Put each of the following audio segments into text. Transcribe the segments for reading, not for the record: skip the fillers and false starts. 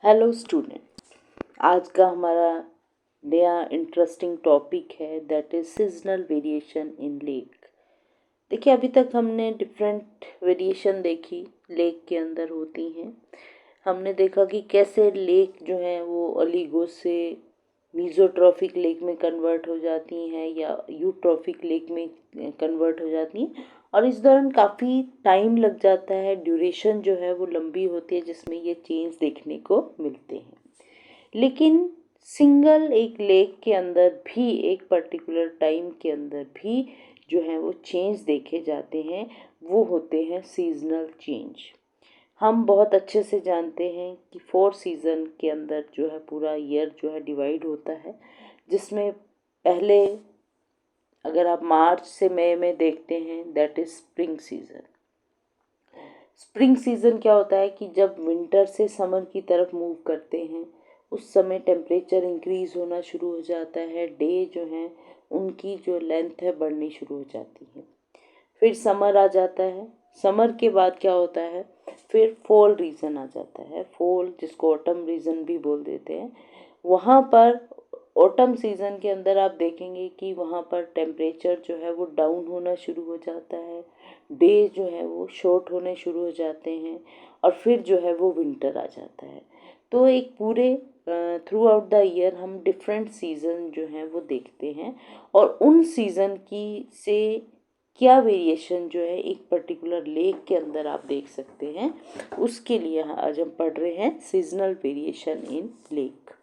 Hello student, आज का हमारा नया इंटरेस्टिंग टॉपिक है that is seasonal variation in lake. देखिए, अभी तक हमने डिफरेंट वेरिएशन देखी लेक के अंदर होती हैं। हमने देखा कि कैसे लेक जो है वो ओलिगो से मीज़ोट्रॉफिक लेक में कन्वर्ट हो जाती हैं या यूट्रॉफिक लेक में कन्वर्ट हो जाती हैं। और इस दौरान काफ़ी टाइम लग जाता है, ड्यूरेशन जो है वो लंबी होती है जिसमें ये चेंज देखने को मिलते हैं। लेकिन सिंगल एक लेक के अंदर भी एक पर्टिकुलर टाइम के अंदर भी जो है वो चेंज देखे जाते हैं, वो होते हैं सीजनल चेंज। हम बहुत अच्छे से जानते हैं कि 4 सीज़न के अंदर जो है पूरा ईयर जो है डिवाइड होता है, जिसमें पहले अगर आप मार्च से मई में देखते हैं that is spring season. Spring season क्या होता है कि जब विंटर से समर की तरफ मूव करते हैं उस समय टेम्परेचर इंक्रीज़ होना शुरू हो जाता है, डे जो हैं उनकी जो लेंथ है बढ़नी शुरू हो जाती है। फिर समर आ जाता है, समर के बाद क्या होता है, फिर फॉल रीजन आ जाता है। फॉल, जिसको ऑटम रीजन भी बोल देते हैं, वहाँ पर ऑटम सीज़न के अंदर आप देखेंगे कि वहाँ पर टेम्परेचर जो है वो डाउन होना शुरू हो जाता है, डे जो है वो शॉर्ट होने शुरू हो जाते हैं और फिर जो है वो विंटर आ जाता है। तो एक पूरे थ्रू आउट द ईयर हम डिफरेंट सीज़न जो हैं वो देखते हैं और उन सीज़न की से क्या वेरिएशन जो है एक पर्टिकुलर लेक के अंदर आप देख सकते हैं, उसके लिए आज हम पढ़ रहे हैं seasonal variation in lake.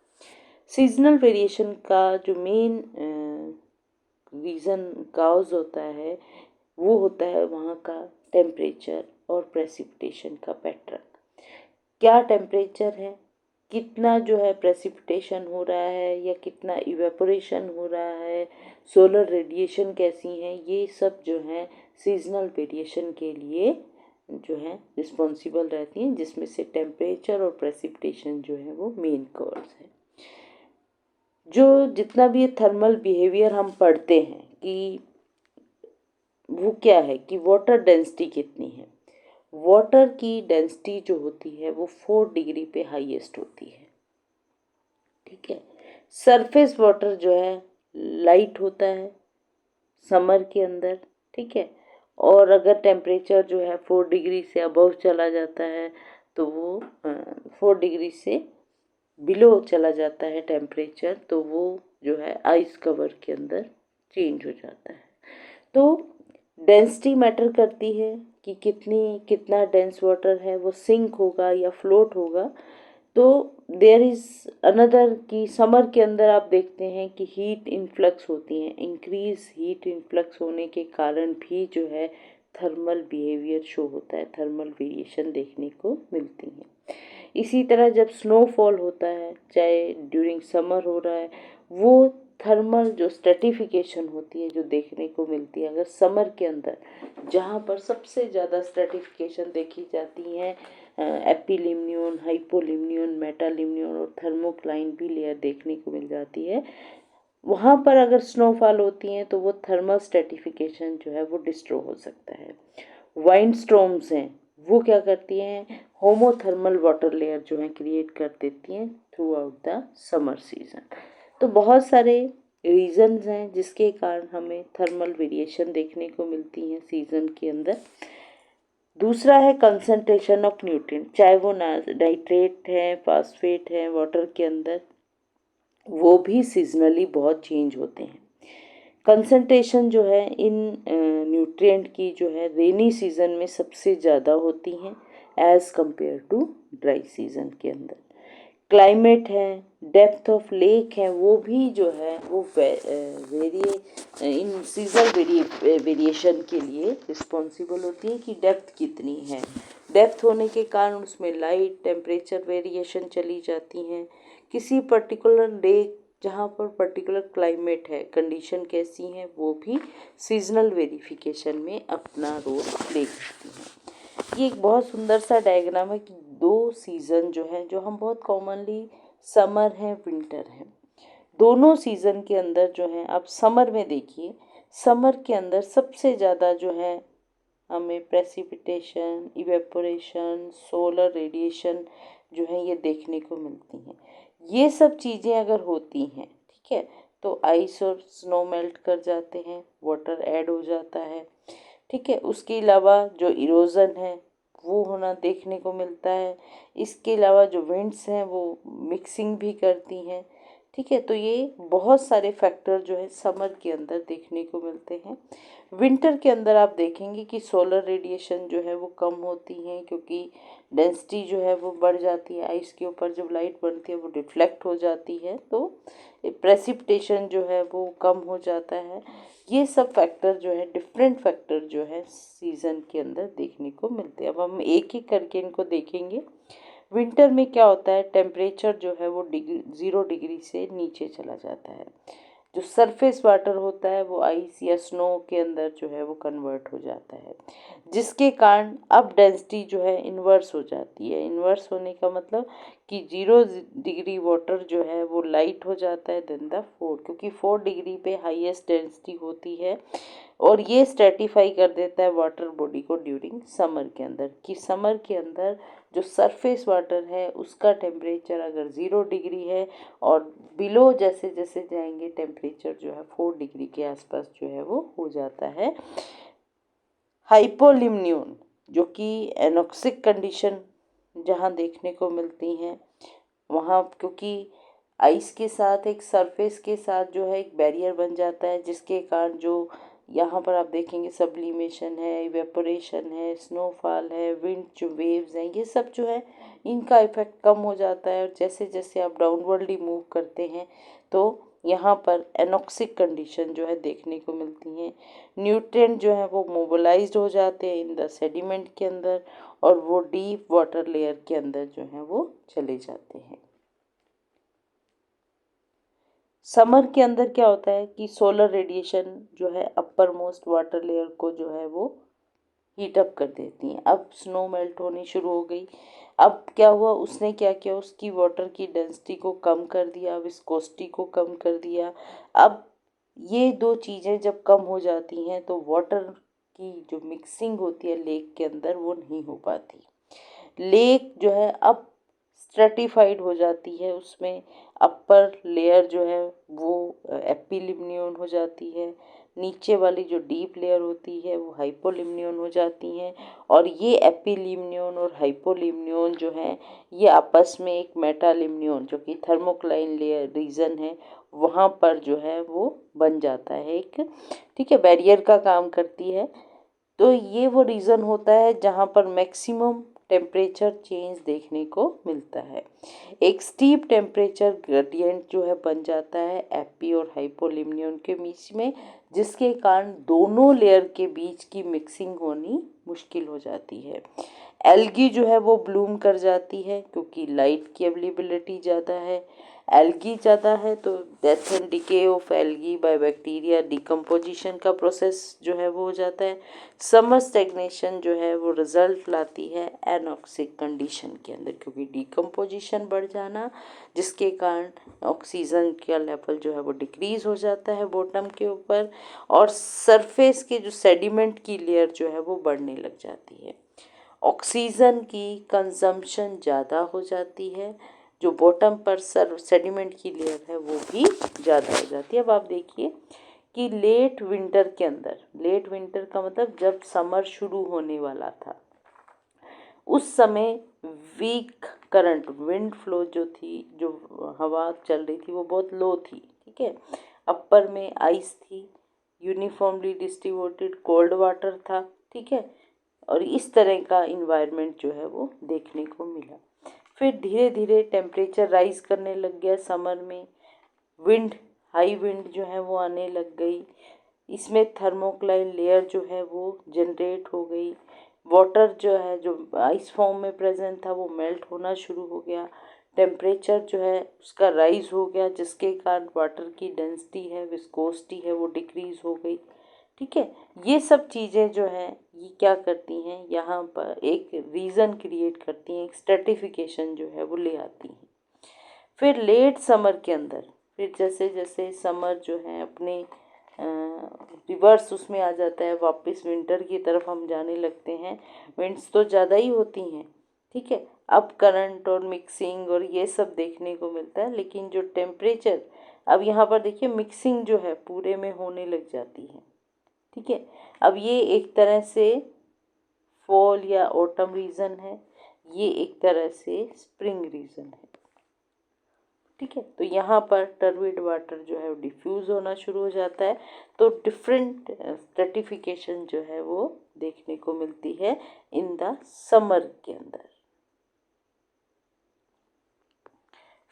Seasonal variation का जो मेन रीज़न काउज होता है वो होता है वहाँ का टेम्परेचर और प्रेसिपिटेशन का पैटर्न। क्या टेम्परेचर है, कितना जो है प्रेसिपिटेशन हो रहा है या कितना इवेपोरेशन हो रहा है, सोलर रेडिएशन कैसी है, ये सब जो है सीजनल वेरिएशन के लिए जो है रिस्पॉन्सिबल रहती हैं, जिसमें से टेम्परेचर और प्रेसिपिटेशन जो है वो मेन कॉज है। जो जितना भी ये थर्मल बिहेवियर हम पढ़ते हैं कि वो क्या है कि वाटर डेंसिटी कितनी है। वाटर की डेंसिटी जो होती है वो 4 डिग्री पे हाईएस्ट होती है, ठीक है। सरफेस वाटर जो है लाइट होता है समर के अंदर, ठीक है। और अगर टेम्परेचर जो है 4 डिग्री से अबव चला जाता है तो वो 4 डिग्री से बिलो चला जाता है टेम्परेचर, तो वो जो है आइस कवर के अंदर चेंज हो जाता है। तो डेंसिटी मैटर करती है कि कितना डेंस वाटर है, वो सिंक होगा या फ्लोट होगा। तो देयर इज़ अनदर कि समर के अंदर आप देखते हैं कि हीट इन्फ्लक्स होती हैं, इंक्रीज हीट इन्फ्लक्स होने के कारण भी जो है थर्मल बिहेवियर शो होता है, थर्मल वेरिएशन देखने को मिलती हैं। इसी तरह जब स्नोफॉल होता है, चाहे ड्यूरिंग समर हो रहा है, वो थर्मल जो स्ट्रेटिफिकेशन होती है जो देखने को मिलती है। अगर समर के अंदर जहाँ पर सबसे ज़्यादा स्ट्रेटिफिकेशन देखी जाती है, एपिलिम्नियन, हाइपोलिम्नियन, मेटालिम्नियन और थर्मोक्लाइन भी लेयर देखने को मिल जाती है, वहाँ पर अगर स्नोफॉल होती हैं तो वो थर्मल स्ट्रेटिफिकेशन जो है वो डिस्ट्रॉय हो सकता है। वाइंड स्टॉर्म्स हैं, वो क्या करती हैं, होमोथर्मल वाटर लेयर जो है क्रिएट कर देती हैं through out the summer season. तो बहुत सारे रीजंस हैं जिसके कारण हमें थर्मल वेरिएशन देखने को मिलती हैं सीजन के अंदर। दूसरा है कंसंट्रेशन ऑफ न्यूट्रिएंट, चाहे वो नाइट्रेट है, फास्फेट है वाटर के अंदर, वो भी सीजनली बहुत चेंज होते हैं। कंसंट्रेशन जो है इन न्यूट्रिएंट की जो है रेनी सीजन में सबसे ज़्यादा होती हैं as compared to dry season के अंदर। क्लाइमेट है, डेप्थ ऑफ लेक है, वो भी जो है वो इन सीजनल वेरिएशन के लिए रिस्पॉन्सिबल होती है कि डेप्थ कितनी है। डेप्थ होने के कारण उसमें लाइट, टेम्परेचर वेरिएशन चली जाती हैं। किसी पर्टिकुलर लेक जहाँ पर पर्टिकुलर क्लाइमेट है, कंडीशन कैसी हैं, वो भी सीजनल वेरिफिकेशन में अपना रोल प्ले करती हैं। ये एक बहुत सुंदर सा डायग्राम है कि 2 सीज़न जो हैं, जो हम बहुत कॉमनली समर हैं, विंटर हैं, दोनों सीज़न के अंदर जो हैं, आप समर में देखिए, समर के अंदर सबसे ज़्यादा जो है हमें प्रेसिपिटेशन, इवेपोरेशन, सोलर रेडिएशन जो है ये देखने को मिलती हैं। ये सब चीज़ें अगर होती हैं, ठीक है, तो आइस और स्नो मेल्ट कर जाते हैं, वाटर ऐड हो जाता है, ठीक है। उसके अलावा जो इरोज़न है वो होना देखने को मिलता है। इसके अलावा जो विंड्स हैं वो मिक्सिंग भी करती हैं, ठीक है। तो ये बहुत सारे फैक्टर जो है समर के अंदर देखने को मिलते हैं। विंटर के अंदर आप देखेंगे कि सोलर रेडिएशन जो है वो कम होती है, क्योंकि डेंसिटी जो है वो बढ़ जाती है। आइस के ऊपर जब लाइट बनती है वो डिफ्लेक्ट हो जाती है, तो प्रेसिपिटेशन जो है वो कम हो जाता है। ये सब फैक्टर जो है, डिफरेंट फैक्टर जो है सीज़न के अंदर देखने को मिलते हैं। अब हम एक एक करके इनको देखेंगे। विंटर में क्या होता है, टेम्परेचर जो है वो 0 डिग्री से नीचे चला जाता है। जो सरफेस वाटर होता है वो आइस या स्नो के अंदर जो है वो कन्वर्ट हो जाता है, जिसके कारण अब डेंसिटी जो है इन्वर्स हो जाती है। इन्वर्स होने का मतलब कि 0 डिग्री वाटर जो है वो लाइट हो जाता है देन द 4, क्योंकि 4 डिग्री पे हाईएस्ट डेंसिटी होती है। और ये स्ट्रेटिफाई कर देता है वाटर बॉडी को ड्यूरिंग समर के अंदर, कि समर के अंदर जो सरफेस वाटर है उसका टेम्परेचर अगर 0 डिग्री है और बिलो जैसे जैसे जाएंगे टेम्परेचर जो है 4 डिग्री के आसपास जो है वो हो जाता है। हाइपोलिम्नियन जो कि एनॉक्सिक कंडीशन जहाँ देखने को मिलती हैं, वहाँ क्योंकि आइस के साथ एक सरफेस के साथ जो है एक बैरियर बन जाता है, जिसके कारण जो यहाँ पर आप देखेंगे सब्लिमेशन है, इवेपोरेशन है, स्नोफॉल है, विंड जो वेव्स हैं, ये सब जो है इनका इफेक्ट कम हो जाता है। और जैसे जैसे आप डाउनवर्डली मूव करते हैं तो यहाँ पर एनॉक्सिक कंडीशन जो है देखने को मिलती हैं। न्यूट्रिएंट जो है वो मोबिलाइज्ड हो जाते हैं इन द सेडिमेंट के अंदर, और वो डीप वाटर लेयर के अंदर जो है वो चले जाते हैं। समर के अंदर क्या होता है कि सोलर रेडिएशन जो है अपर मोस्ट वाटर लेयर को जो है वो हीट अप कर देती हैं। अब स्नो मेल्ट होनी शुरू हो गई। अब क्या हुआ, उसने क्या किया, उसकी वाटर की डेंसिटी को कम कर दिया, विस्कोसिटी को कम कर दिया। अब ये दो चीज़ें जब कम हो जाती हैं तो वाटर की जो मिक्सिंग होती है लेक के अंदर वो नहीं हो पाती। लेक जो है अब स्ट्रेटिफाइड हो जाती है, उसमें अपर लेयर जो है वो एपिलिम्नियन हो जाती है, नीचे वाली जो डीप लेयर होती है वो हाइपोलिम्नियन हो जाती हैं। और ये एपिलिम्नियन और हाइपोलिम्नियन जो है ये आपस में एक मेटालिम्नियन जो कि थर्मोक्लाइन लेयर रीजन है वहाँ पर जो है वो बन जाता है एक, ठीक है, बैरियर का काम करती है। तो ये वो रीज़न होता है जहाँ पर मैक्सिमम टेम्परेचर चेंज देखने को मिलता है। एक स्टीप टेम्परेचर ग्रेडियंट जो है बन जाता है एपी और हाइपोलिम्नियन के बीच में, जिसके कारण दोनों लेयर के बीच की मिक्सिंग होनी मुश्किल हो जाती है। एल्गी जो है वो ब्लूम कर जाती है क्योंकि लाइट की अवेलेबिलिटी ज़्यादा है। एल्गी ज़्यादा है तो death and decay of algae by bacteria decomposition का प्रोसेस जो है वो हो जाता है। समर स्टेग्नेशन जो है वो रिजल्ट लाती है एनॉक्सिक कंडीशन के अंदर, क्योंकि डिकम्पोजिशन बढ़ जाना जिसके कारण ऑक्सीजन का लेवल जो है वो डिक्रीज हो जाता है बॉटम के ऊपर, और सरफेस के जो सेडिमेंट की लेयर जो है वो बढ़ने लग जाती है। ऑक्सीजन की कंजम्पशन ज़्यादा हो जाती है, जो बॉटम पर सेडिमेंट की लेयर है वो भी ज़्यादा हो जाती है। अब आप देखिए कि लेट विंटर के अंदर, लेट विंटर का मतलब जब समर शुरू होने वाला था, उस समय वीक करंट विंड फ्लो जो थी, जो हवा चल रही थी वो बहुत लो थी, ठीक है। अपर में आइस थी, यूनिफॉर्मली डिस्ट्रीब्यूटेड कोल्ड वाटर था, ठीक है, और इस तरह का इन्वायरमेंट जो है वो देखने को मिला। फिर धीरे धीरे टेम्परेचर राइज करने लग गया समर में, विंड हाई विंड जो है वो आने लग गई, इसमें थर्मोक्लाइन लेयर जो है वो जनरेट हो गई, वाटर जो है जो आइस फॉर्म में प्रेजेंट था वो मेल्ट होना शुरू हो गया, टेम्परेचर जो है उसका राइज हो गया, जिसके कारण वाटर की डेंसिटी है, विस्कोसिटी है वो डिक्रीज हो गई, ठीक है। ये सब चीज़ें जो हैं ये क्या करती हैं, यहाँ पर एक रीज़न क्रिएट करती हैं, एक स्ट्रेटिफिकेशन जो है वो ले आती हैं। फिर लेट समर के अंदर, फिर जैसे जैसे समर जो है अपने रिवर्स उसमें आ जाता है, वापस विंटर की तरफ हम जाने लगते हैं। विंड्स तो ज़्यादा ही होती हैं, ठीक है। अब करंट और मिक्सिंग और ये सब देखने को मिलता है, लेकिन जो टेम्परेचर, अब यहाँ पर देखिए मिक्सिंग जो है पूरे में होने लग जाती है, ठीक है। अब ये एक तरह से फॉल या ऑटम रीजन है, ये एक तरह से स्प्रिंग रीजन है, ठीक है। तो यहाँ पर टर्बिड वाटर जो है वो डिफ्यूज़ होना शुरू हो जाता है। तो डिफरेंट स्ट्रेटिफिकेशन जो है वो देखने को मिलती है इन द समर के अंदर।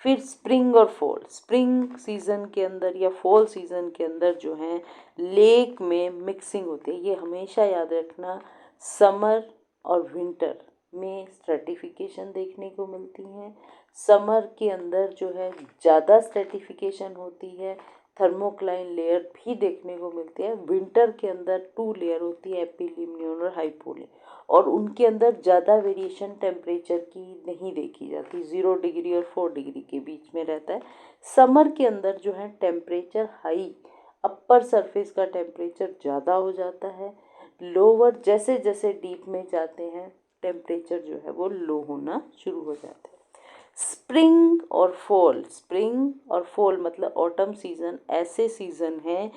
फिर स्प्रिंग और फॉल, स्प्रिंग सीजन के अंदर या फॉल सीजन के अंदर जो है लेक में मिक्सिंग होती है। ये हमेशा याद रखना, समर और विंटर में स्ट्रेटिफिकेशन देखने को मिलती है। समर के अंदर जो है ज़्यादा स्ट्रेटिफिकेशन होती है, थर्मोक्लाइन लेयर भी देखने को मिलती है। विंटर के अंदर 2 लेयर होती है, एपिलिम्नियन और हाइपोलिन, और उनके अंदर ज़्यादा वेरिएशन टेम्परेचर की नहीं देखी जाती, 0 डिग्री और 4 डिग्री के बीच में रहता है। समर के अंदर जो है टेम्परेचर हाई, अपर सरफेस का टेम्परेचर ज़्यादा हो जाता है। लोअर जैसे जैसे डीप में जाते हैं टेम्परेचर जो है वो लो होना शुरू हो जाता है। स्प्रिंग और फॉल, स्प्रिंग और फॉल मतलब ऑटम सीजन ऐसे सीजन हैं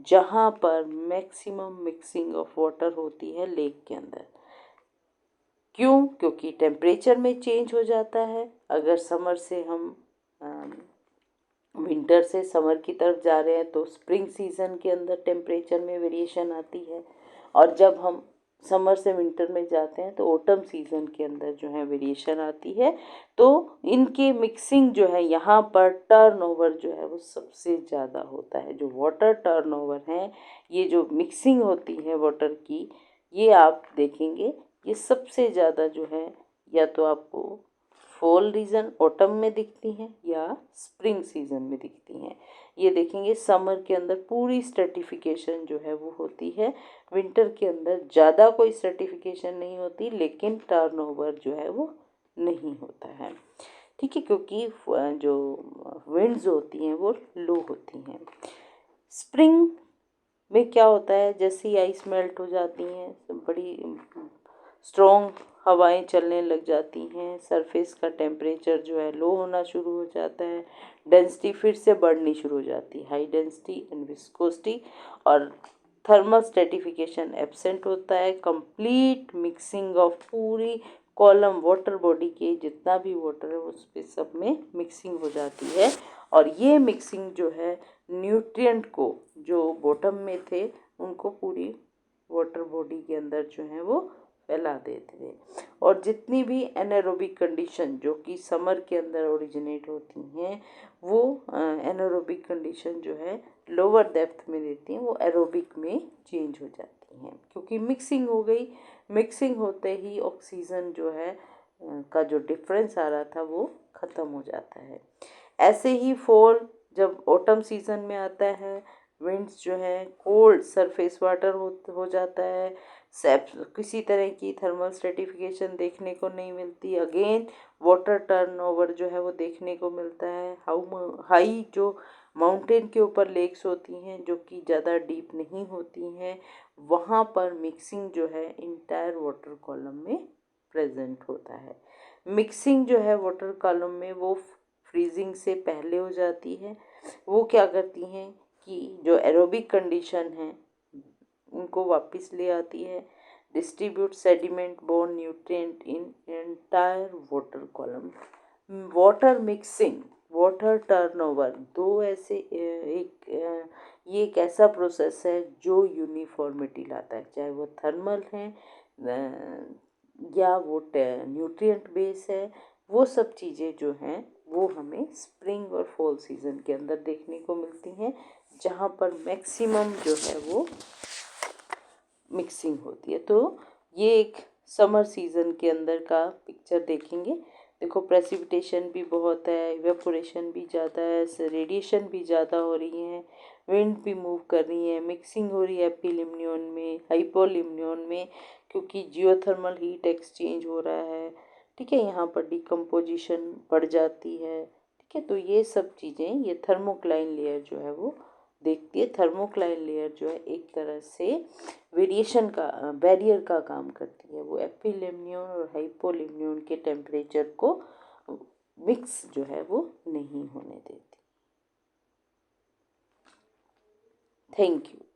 जहाँ पर मैक्सिमम मिक्सिंग ऑफ वाटर होती है लेक के अंदर। क्यों? क्योंकि टेम्परेचर में चेंज हो जाता है। अगर समर से हम विंटर से समर की तरफ जा रहे हैं तो स्प्रिंग सीजन के अंदर टेम्परेचर में वेरिएशन आती है, और जब हम समर से विंटर में जाते हैं तो ऑटम सीजन के अंदर जो है वेरिएशन आती है। तो इनके मिक्सिंग जो है यहाँ पर टर्नओवर जो है वो सबसे ज़्यादा होता है। जो वाटर टर्नओवर है, ये जो मिक्सिंग होती है वाटर की, ये आप देखेंगे ये सबसे ज़्यादा जो है या तो आपको फॉल रीजन ऑटम में दिखती हैं या स्प्रिंग सीजन में दिखती हैं। ये देखेंगे समर के अंदर पूरी स्ट्रेटिफिकेशन जो है वो होती है, विंटर के अंदर ज़्यादा कोई स्ट्रेटिफिकेशन नहीं होती, लेकिन टर्नओवर जो है वो नहीं होता है, ठीक है, क्योंकि जो विंड्स होती हैं वो लो होती हैं। स्प्रिंग में क्या होता है, जैसे ही आइस मेल्ट हो जाती हैं, बड़ी स्ट्रॉन्ग हवाएं चलने लग जाती हैं, सरफेस का टेम्परेचर जो है लो होना शुरू हो जाता है, डेंसिटी फिर से बढ़नी शुरू हो जाती है, हाई डेंसिटी एंड विस्कोसिटी, और थर्मल स्ट्रेटिफिकेशन एब्सेंट होता है। कंप्लीट मिक्सिंग ऑफ पूरी कॉलम वाटर बॉडी के जितना भी वाटर है उस पे सब में मिक्सिंग हो जाती है, और ये मिक्सिंग जो है न्यूट्रिएंट को जो बॉटम में थे उनको पूरी वाटर बॉडी के अंदर जो है वो फैला देते थे। और जितनी भी एनारोबिक कंडीशन जो कि समर के अंदर ओरिजिनेट होती हैं, वो एनारोबिक कंडीशन जो है लोअर डेप्थ में देती हैं, वो एरोबिक में चेंज हो जाती हैं, क्योंकि मिक्सिंग हो गई। मिक्सिंग होते ही ऑक्सीजन जो है का जो डिफरेंस आ रहा था वो ख़त्म हो जाता है। ऐसे ही फॉल जब ऑटम सीजन में आता है, विंड्स जो है कोल्ड सरफेस वाटर हो जाता है, सेप किसी तरह की थर्मल स्ट्रेटिफिकेशन देखने को नहीं मिलती। अगेन वाटर टर्नओवर जो है वो देखने को मिलता है। हाई जो माउंटेन के ऊपर लेक्स होती हैं जो कि ज़्यादा डीप नहीं होती हैं, वहाँ पर मिक्सिंग जो है इंटायर वाटर कॉलम में प्रेजेंट होता है। मिक्सिंग जो है वाटर कॉलम में वो फ्रीजिंग से पहले हो जाती है। वो क्या करती हैं कि जो एरोबिक कंडीशन है उनको वापस ले आती है, distribute sediment borne nutrient in entire water column. Water mixing, water turnover, दो ऐसे ये एक ऐसा प्रोसेस है जो यूनिफॉर्मिटी लाता है, चाहे वो थर्मल है या वो न्यूट्रिएंट बेस है। वो सब चीज़ें जो हैं वो हमें स्प्रिंग और फॉल सीजन के अंदर देखने को मिलती हैं, जहाँ पर मैक्सिमम जो है वो मिक्सिंग होती है। तो ये एक समर सीजन के अंदर का पिक्चर देखेंगे। देखो प्रेसिपिटेशन भी बहुत है, इवेपोरेशन भी ज़्यादा है, रेडिएशन भी ज़्यादा हो रही है, विंड भी मूव कर रही है, मिक्सिंग हो रही है एपिलिम्नियन में, हाइपोलिम्नियन में, क्योंकि जियोथर्मल हीट एक्सचेंज हो रहा है, ठीक है, यहाँ पर डिकम्पोजिशन बढ़ जाती है, ठीक है। तो ये सब चीज़ें, ये थर्मोक्लाइन लेयर जो है वो देखती है। थर्मोक्लाइन लेयर जो है एक तरह से वेरिएशन का बैरियर का काम करती है। वो एपिलेम्नियन और हाइपोलेम्नियन के टेम्परेचर को मिक्स जो है वो नहीं होने देती। Thank you.